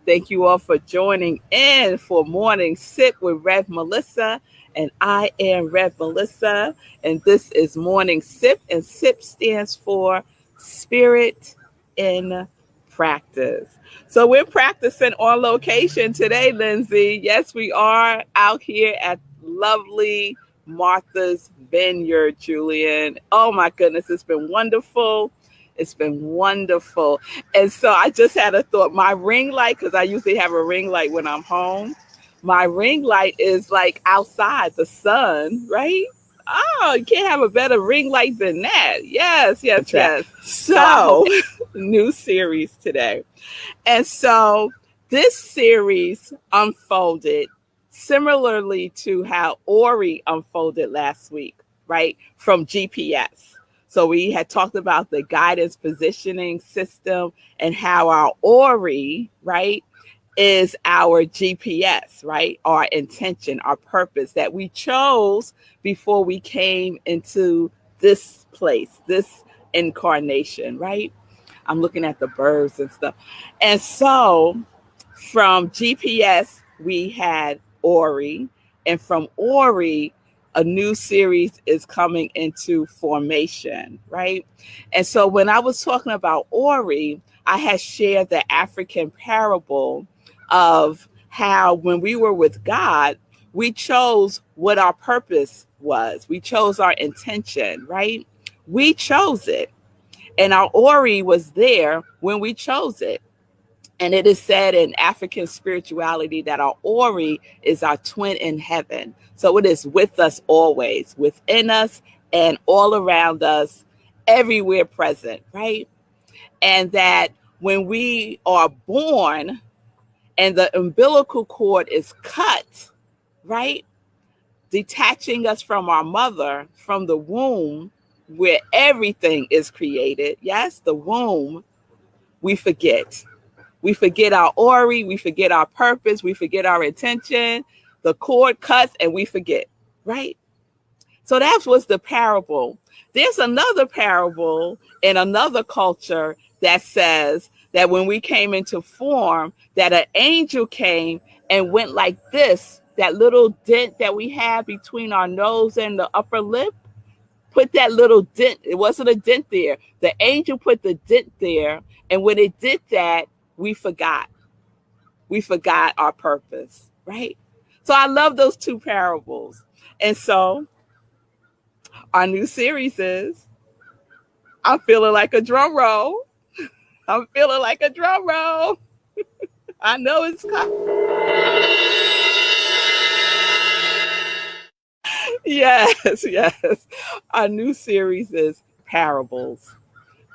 Thank you all for joining in for Morning Sip with Rev Melissa. And I am Rev Melissa. And this is Morning Sip. And SIP stands for Spirit in Practice. So we're practicing on location today, Lindsay. Yes, we are out here at lovely Martha's Vineyard, Julian. Oh my goodness, it's been wonderful. It's been wonderful. And so I just had a thought. My ring light, because I usually have a ring light when I'm home, my ring light is like outside the sun, right? Oh, you can't have a better ring light than that. Yes, yes, yes. So, new series today. And so this series unfolded similarly to how Ori unfolded last week, right? From GPS. So we had talked about the guidance positioning system and how our Ori, right, is our GPS, right? Our intention, our purpose that we chose before we came into this place, this incarnation, right? I'm looking at the birds and stuff. And so from GPS, we had Ori, and from Ori, a new series is coming into formation, right? And so when I was talking about Ori, I had shared the African parable of how when we were with God, we chose what our purpose was. We chose our intention, right? We chose it. And our Ori was there when we chose it. And it is said in African spirituality that our Ori is our twin in heaven. So it is with us always, within us and all around us, everywhere present, right? And that when we are born and the umbilical cord is cut, right? Detaching us from our mother, from the womb, where everything is created. Yes, the womb, we forget. We forget our Ori, we forget our purpose, we forget our intention. The cord cuts and we forget, right? So that was the parable. There's another parable in another culture that says that when we came into form, that an angel came and went like this, that little dent that we have between our nose and the upper lip, put that little dent. It wasn't a dent there. The angel put the dent there. And when it did that, we forgot. We forgot our purpose, right? So I love those two parables. And so our new series is, I'm feeling like a drum roll. I'm feeling like a drum roll. I know it's coming. Yes, yes. Our new series is parables.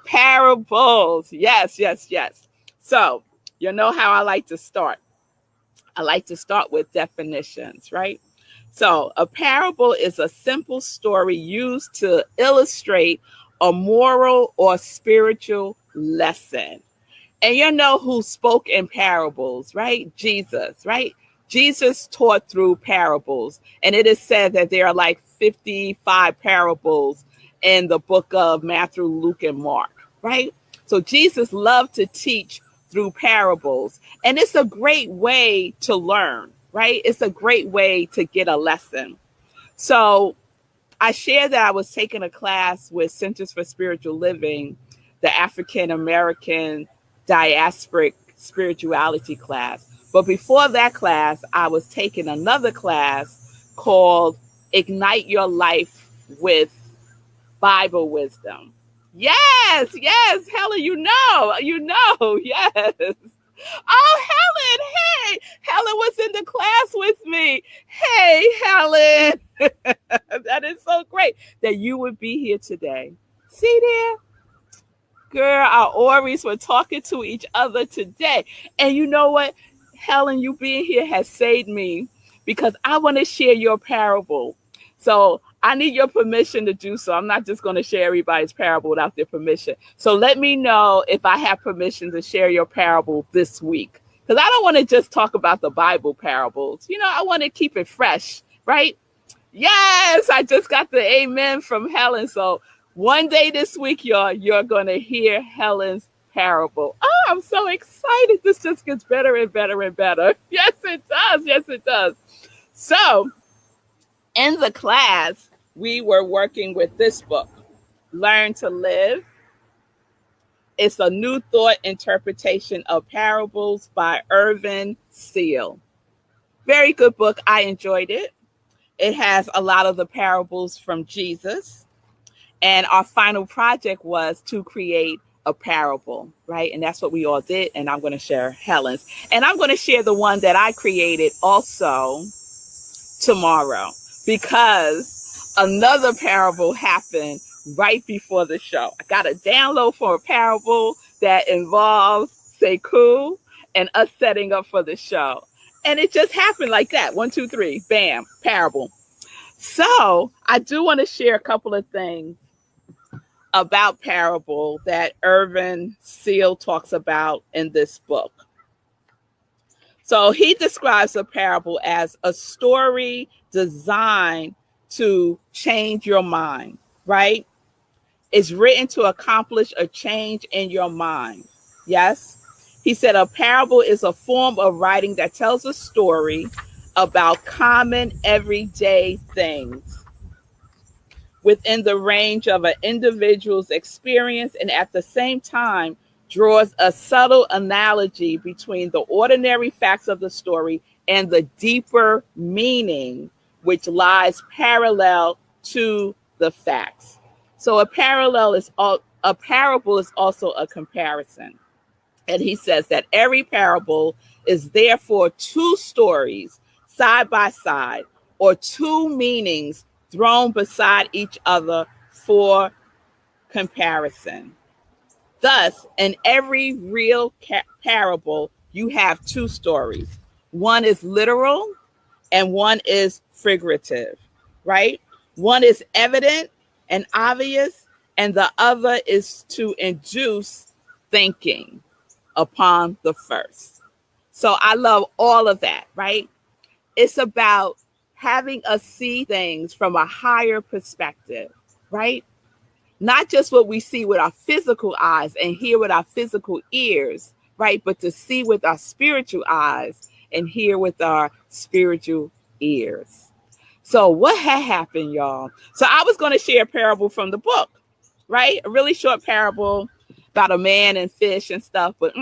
Parables. Yes, yes, yes. So, you know how I like to start. I like to start with definitions, right? So, a parable is a simple story used to illustrate a moral or spiritual lesson. And you know who spoke in parables, right? Jesus, right? Jesus taught through parables. And it is said that there are like 55 parables in the book of Matthew, Luke, and Mark, right? So Jesus loved to teach through parables. And it's a great way to learn, right? It's a great way to get a lesson. So I shared that I was taking a class with Centers for Spiritual Living, the African American diasporic spirituality class. But before that class, I was taking another class called Ignite Your Life with Bible Wisdom. Yes, yes, Helen, you know, yes. Oh, Helen, hey, Helen was in the class with me. Hey, Helen, that is so great that you would be here today. See there? Girl, our Oris were talking to each other today. And you know what? Helen, you being here has saved me because I want to share your parable. So I need your permission to do so. I'm not just going to share everybody's parable without their permission. So let me know if I have permission to share your parable this week. Because I don't want to just talk about the Bible parables. You know, I want to keep it fresh, right? Yes, I just got the amen from Helen. So one day this week, y'all, you're going to hear Helen's parable. Oh, I'm so excited. This just gets better and better and better. Yes, it does. Yes, it does. So in the class, we were working with this book, Learn to Live. It's a new thought interpretation of parables by Irvin Seal. Very good book. I enjoyed it. It has a lot of the parables from Jesus. And our final project was to create a parable, right? And that's what we all did. And I'm going to share Helen's. And I'm going to share the one that I created also tomorrow, because another parable happened right before the show. I got a download for a parable that involves Sekou and us setting up for the show. And it just happened like that. 1, 2, 3, bam, parable. So I do want to share a couple of things about parable that Irvin Seal talks about in this book. So he describes a parable as a story designed to change your mind, right? It's written to accomplish a change in your mind. Yes. He said a parable is a form of writing that tells a story about common everyday things within the range of an individual's experience, and at the same time draws a subtle analogy between the ordinary facts of the story and the deeper meaning which lies parallel to the facts. So a parable is also a comparison. And he says that every parable is therefore two stories side by side, or two meanings thrown beside each other for comparison. Thus, in every real parable, you have two stories. One is literal and one is figurative, right? One is evident and obvious, and the other is to induce thinking upon the first. So I love all of that, right? It's about having us see things from a higher perspective, right? Not just what we see with our physical eyes and hear with our physical ears, right? But to see with our spiritual eyes and hear with our spiritual ears. So what had happened, y'all? So I was going to share a parable from the book, right? A really short parable about a man and fish and stuff, but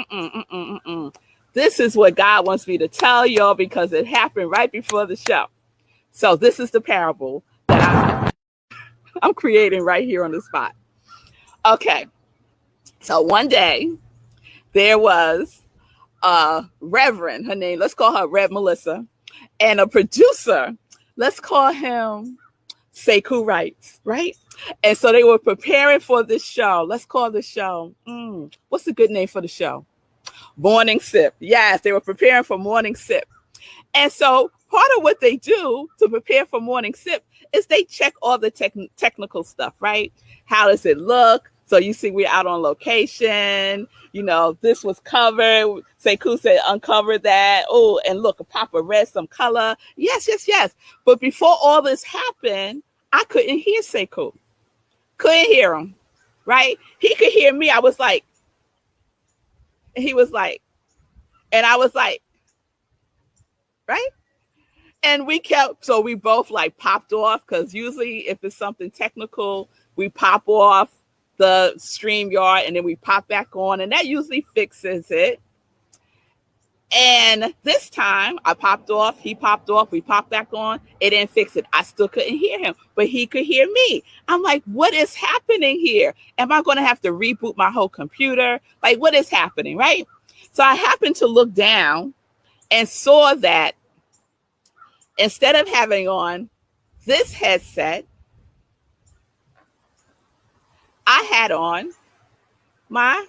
this is what God wants me to tell y'all because it happened right before the show. So this is the parable that I'm creating right here on the spot. Okay. So one day there was a reverend, her name, let's call her Rev Melissa, and a producer, let's call him Sekou Writes, right? And so they were preparing for this show. Let's call the show, what's a good name for the show? Morning Sip. Yes, they were preparing for Morning Sip. And so part of what they do to prepare for Morning Sip is they check all the technical stuff, right? How does it look? So you see we're out on location. You know, this was covered. Sekou said, uncover that. Oh, and look, a pop of red, some color. Yes, yes, yes. But before all this happened, I couldn't hear Sekou. Couldn't hear him, right? He could hear me. I was like, he was like, and I was like, right? And we both like popped off, because usually if it's something technical, we pop off the StreamYard and then we pop back on, and that usually fixes it. And this time I popped off, he popped off, we popped back on, it didn't fix it. I still couldn't hear him, but he could hear me. I'm like, what is happening here? Am I going to have to reboot my whole computer? Like, what is happening, right? So I happened to look down and saw that instead of having on this headset, I had on my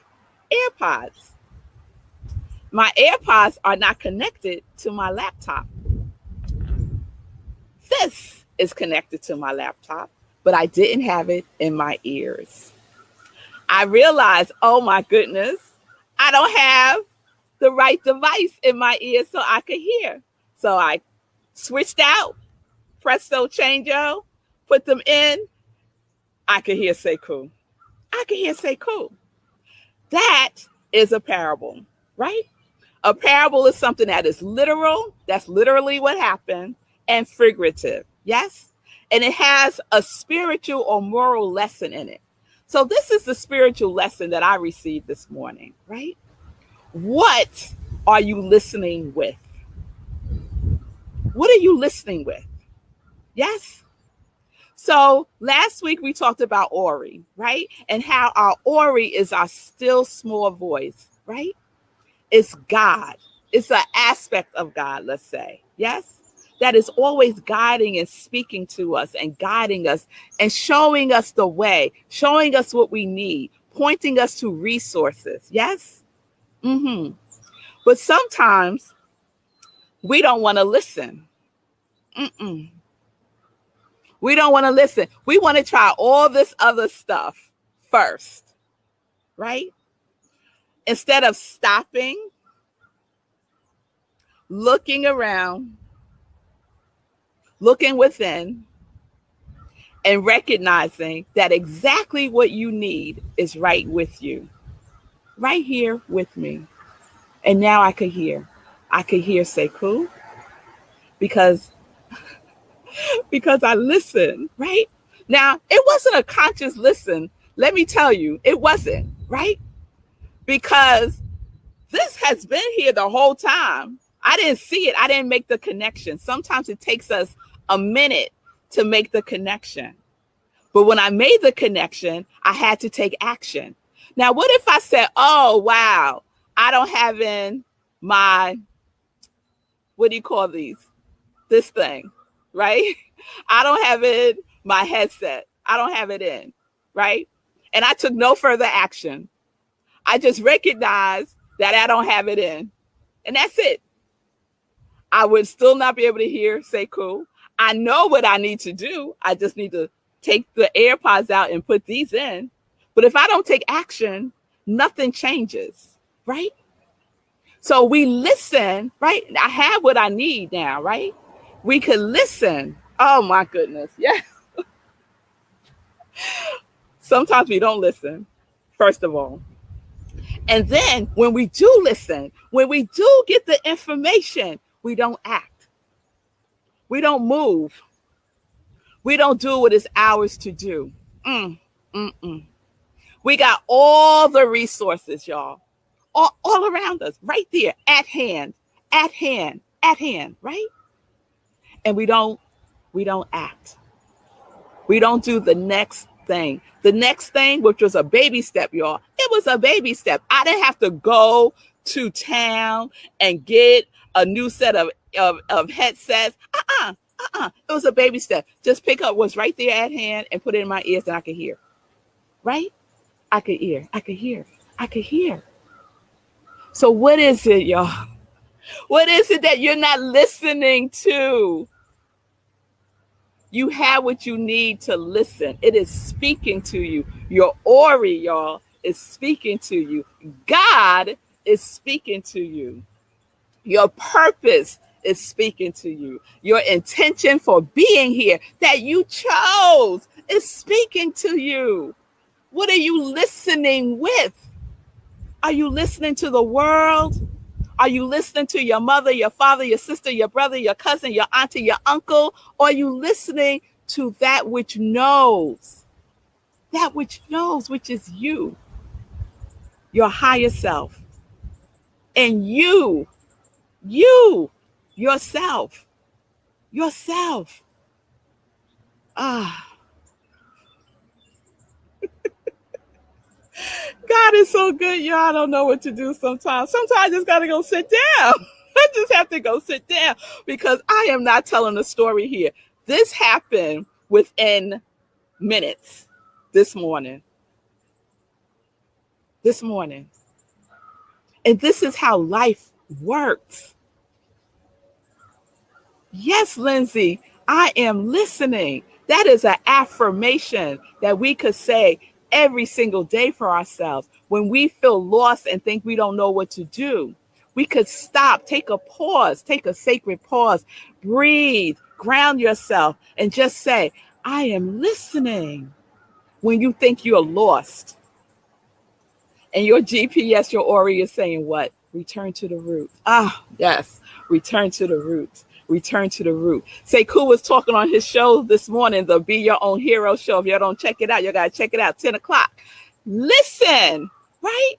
AirPods. My AirPods are not connected to my laptop. This is connected to my laptop, but I didn't have it in my ears. I realized, oh my goodness, I don't have the right device in my ears so I could hear. So I switched out, presto changeo, put them in. I could hear Sekou. I could hear Sekou. That is a parable, right? A parable is something that is literal, that's literally what happened, and figurative, yes? And it has a spiritual or moral lesson in it. So this is the spiritual lesson that I received this morning, right? What are you listening with? What are you listening with? Yes? So last week we talked about Ori, right? And how our Ori is our still small voice, right? It's God. It's an aspect of God, let's say. Yes? That is always guiding and speaking to us and guiding us and showing us the way, showing us what we need, pointing us to resources. Yes? Mm-hmm. But sometimes we don't want to listen. Mm-mm. We don't want to listen. We want to try all this other stuff first, right? Instead of stopping, looking around, looking within, and recognizing that exactly what you need is right with you, right here with me. And now I could hear. I could hear Sekou because I listened, right? Now, it wasn't a conscious listen. Let me tell you, it wasn't, right? Because this has been here the whole time. I didn't see it. I didn't make the connection. Sometimes it takes us a minute to make the connection. But when I made the connection, I had to take action. Now, what if I said, oh, wow, I don't have in my, what do you call these? This thing, right? I don't have in my headset. I don't have it in, right? And I took no further action. I just recognized that I don't have it in. And that's it. I would still not be able to hear Sekou. I know what I need to do. I just need to take the AirPods out and put these in. But if I don't take action, nothing changes, right? So we listen, right? I have what I need now, right? We could listen. Oh my goodness. Yeah. Sometimes we don't listen, first of all. And then when we do listen, when we do get the information, we don't act. We don't move. We don't do what is ours to do. We got all the resources, y'all, all around us, right there, at hand, right? And we don't act. We don't do the next thing. The next thing, which was a baby step, y'all. It was a baby step. I didn't have to go to town and get a new set of headsets. It was a baby step. Just pick up what's right there at hand and put it in my ears and I could hear. Right? I could hear. So what is it, y'all? What is it that you're not listening to? You have what you need to listen. It is speaking to you. Your Ori, y'all, is speaking to you. God is speaking to you. Your purpose is speaking to you. Your intention for being here that you chose is speaking to you. What are you listening with? Are you listening to the world? Are you listening to your mother, your father, your sister, your brother, your cousin, your auntie, your uncle? Or are you listening to that which knows? That which knows, which is you, your higher self. And yourself. God is so good, y'all. I don't know what to do sometimes. Sometimes I just got to go sit down. I just have to go sit down because I am not telling a story here. This happened within minutes this morning. And this is how life works. Yes, Lindsay, I am listening. That is an affirmation that we could say every single day for ourselves. When we feel lost and think we don't know what to do, we could stop, take a pause, take a sacred pause, breathe, ground yourself, and just say, I am listening when you think you're lost. And your GPS, your Ori is saying what? Return to the root. Ah, yes. Return to the root. Return to the root. Sekou was talking on his show this morning, the Be Your Own Hero show. If y'all don't check it out, you got to check it out, 10 o'clock. Listen, right?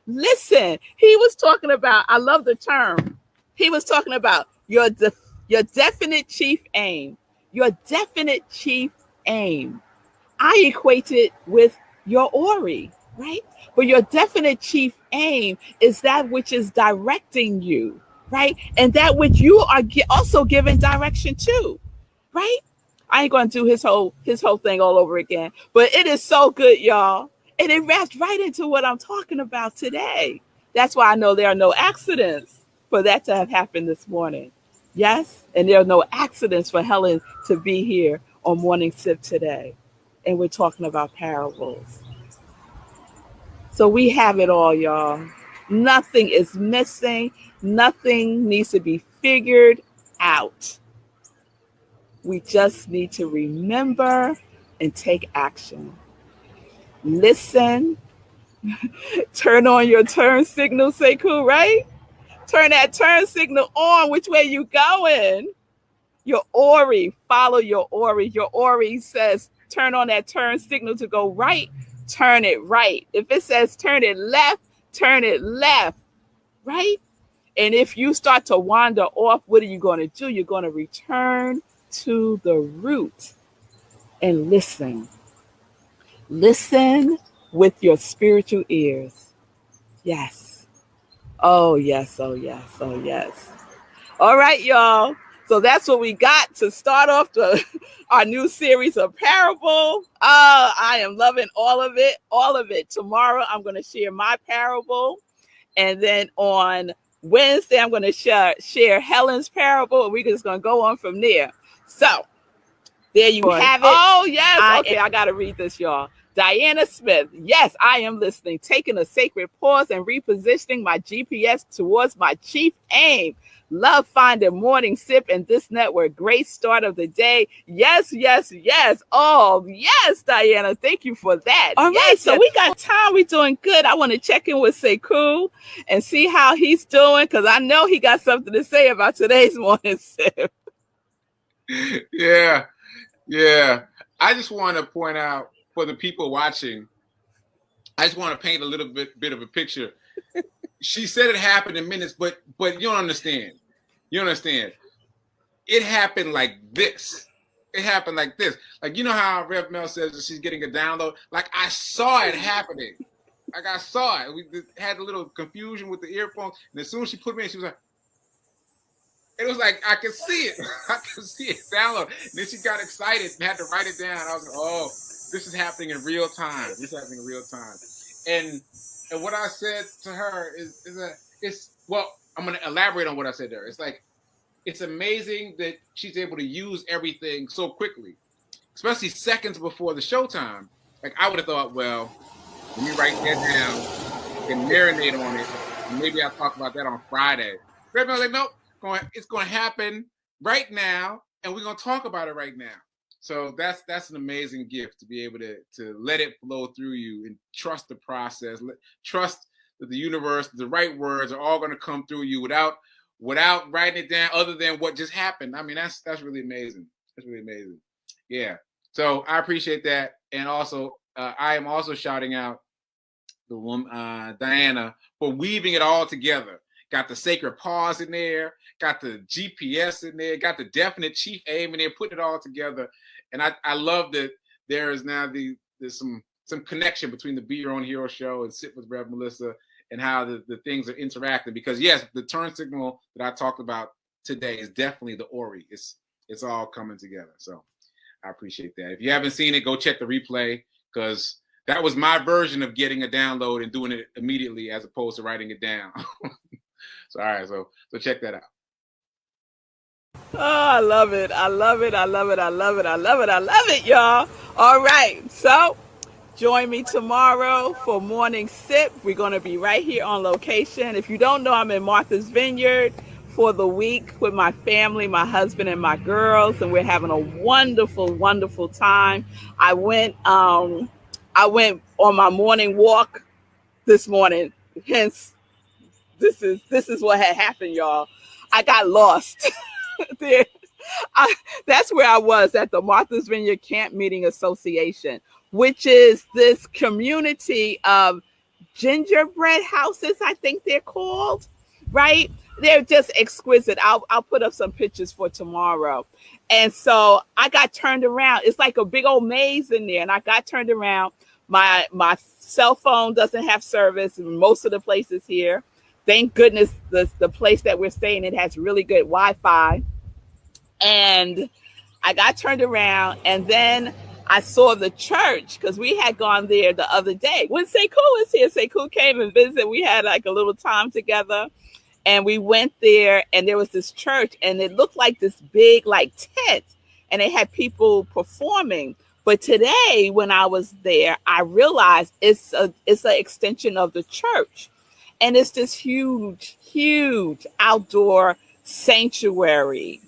Listen. He was talking about, I love the term. He was talking about your definite chief aim. Your definite chief aim. I equate it with your Ori, right? But your definite chief aim is that which is directing you, right? And that which you are also giving direction to, right? I ain't going to do his whole thing all over again, but it is so good, y'all. And it wraps right into what I'm talking about today. That's why I know there are no accidents for that to have happened this morning. Yes, and there are no accidents for Helen to be here on Morning Sip today. And we're talking about parables. So we have it all, y'all. Nothing is missing. Nothing needs to be figured out. We just need to remember and take action. Listen. Turn on your turn signal, Sekou, right? Turn that turn signal on. Which way you going? Your Ori. Follow your Ori. Your Ori says, turn on that turn signal to go right. Turn it right. If it says turn it left, right? And if you start to wander off, what are you going to do? You're going to return to the root and listen. Listen with your spiritual ears. Yes. Oh, yes. Oh, yes. Oh, yes. All right, y'all. So that's what we got to start off our new series of parable. I am loving all of it. Tomorrow, I'm going to share my parable. And then on Wednesday, I'm going to share Helen's parable. And we're just going to go on from there. So there you have it. Oh, yes. Okay, I got to read this, y'all. Diana Smith, yes, I am listening, taking a sacred pause and repositioning my GPS towards my chief aim. Love finding Morning Sip and this network. Great start of the day. Yes, yes, yes. Oh, yes, Diana. Thank you for that. All right, so we got time. We're doing good. I want to check in with Sekou and see how he's doing because I know he got something to say about today's Morning Sip. Yeah. I just want to point out for the people watching, I just want to paint a little bit of a picture. She said it happened in minutes, but you don't understand. You understand? It happened like this. It happened like this. Like, you know how Rev Mel says that she's getting a download? Like, I saw it happening. Like, I saw it. We had a little confusion with the earphones. And as soon as she put me in, she was like, it was like, I could see it. I could see it download. And then she got excited and had to write it down. I was like, oh, this is happening in real time. And what I said to her is that I'm going to elaborate on what I said there. It's like, it's amazing that she's able to use everything so quickly, especially seconds before the showtime. Like, I would have thought, well, let me write that down and marinate on it. And maybe I'll talk about that on Friday. Red Bell's like, nope, it's going to happen right now, and we're going to talk about it right now. So that's an amazing gift to be able to let it flow through you and trust the process. Trust that the universe, the right words are all going to come through you without writing it down other than what just happened. I mean, that's really amazing. That's really amazing. Yeah. So I appreciate that. And also, I am also shouting out the woman, Diana, for weaving it all together. Got the sacred pause in there, got the GPS in there, got the definite chief aim in there, putting it all together. And I love that there is now there's some connection between the Be Your Own Hero show and Sit with Rev Melissa and how the things are interacting. Because yes, the turn signal that I talked about today is definitely the Ori. It's all coming together. So I appreciate that. If you haven't seen it, go check the replay because that was my version of getting a download and doing it immediately as opposed to writing it down. So all right, so check that out. Oh, I love it. I love it. I love it. I love it. I love it. I love it, y'all. All right. So join me tomorrow for Morning Sip. We're going to be right here on location. If you don't know, I'm in Martha's Vineyard for the week with my family, my husband and my girls, and we're having a wonderful, wonderful time. I went on my morning walk this morning. Hence, this is what had happened, y'all. I got lost there. That's where I was, at the Martha's Vineyard Camp Meeting Association, which is this community of gingerbread houses, I think they're called, right? They're just exquisite. I'll put up some pictures for tomorrow. And so I got turned around. It's like a big old maze in there. And I got turned around. My cell phone doesn't have service in most of the places here. Thank goodness the place that we're staying in has really good Wi-Fi. And I got turned around, and then I saw the church, because we had gone there the other day when Sekou was here. Sekou came and visited. We had like a little time together, and we went there, and there was this church, and it looked like this big like tent, and they had people performing. But today, when I was there, I realized it's an extension of the church, and it's this huge outdoor sanctuary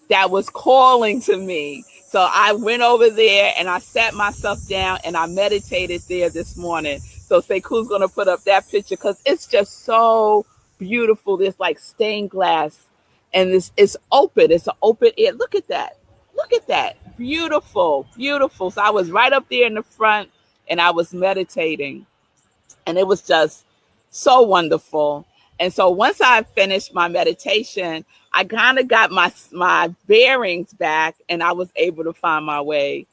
that was calling to me. So I went over there and I sat myself down and I meditated there this morning. So Sekou's going to put up that picture because it's just so beautiful. There's like stained glass, and it's open. It's an open air. Look at that. Look at that. Beautiful, beautiful. So I was right up there in the front and I was meditating, and it was just so wonderful. And so once I finished my meditation, I kind of got my bearings back, and I was able to find my way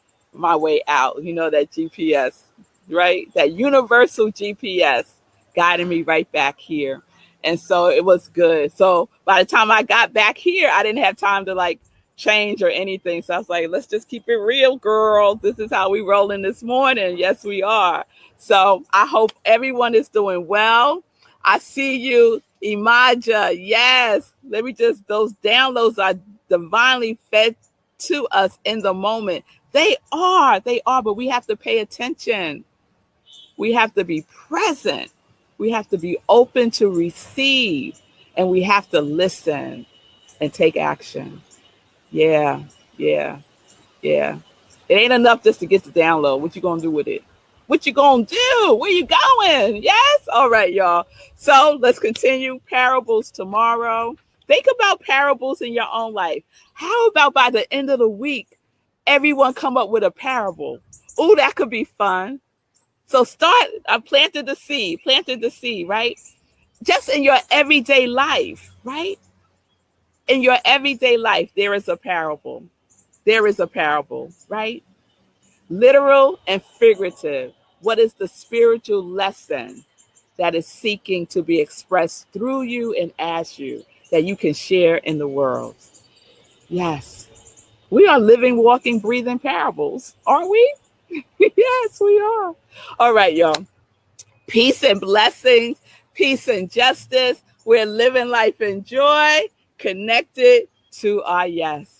out. You know, that GPS, right? That universal GPS guided me right back here. And so it was good. So by the time I got back here, I didn't have time to like change or anything. So I was like, let's just keep it real, girl. This is how we rolling this morning. Yes, we are. So I hope everyone is doing well. I see you, Imaja. Yes. Let me just, those downloads are divinely fed to us in the moment. They are, but we have to pay attention. We have to be present. We have to be open to receive, and we have to listen and take action. Yeah. It ain't enough just to get the download. What you gonna do with it? What you gonna do? Where you going? Yes? All right, y'all. So let's continue parables tomorrow. Think about parables in your own life. How about by the end of the week, everyone come up with a parable? Oh, that could be fun. So I planted the seed, right? Just in your everyday life, right? In your everyday life, there is a parable. There is a parable, right? Literal and figurative. What is the spiritual lesson that is seeking to be expressed through you and as you, that you can share in the world? Yes. We are living, walking, breathing parables, aren't we? Yes, we are. All right, y'all. Peace and blessings, peace and justice. We're living life in joy, connected to our yes.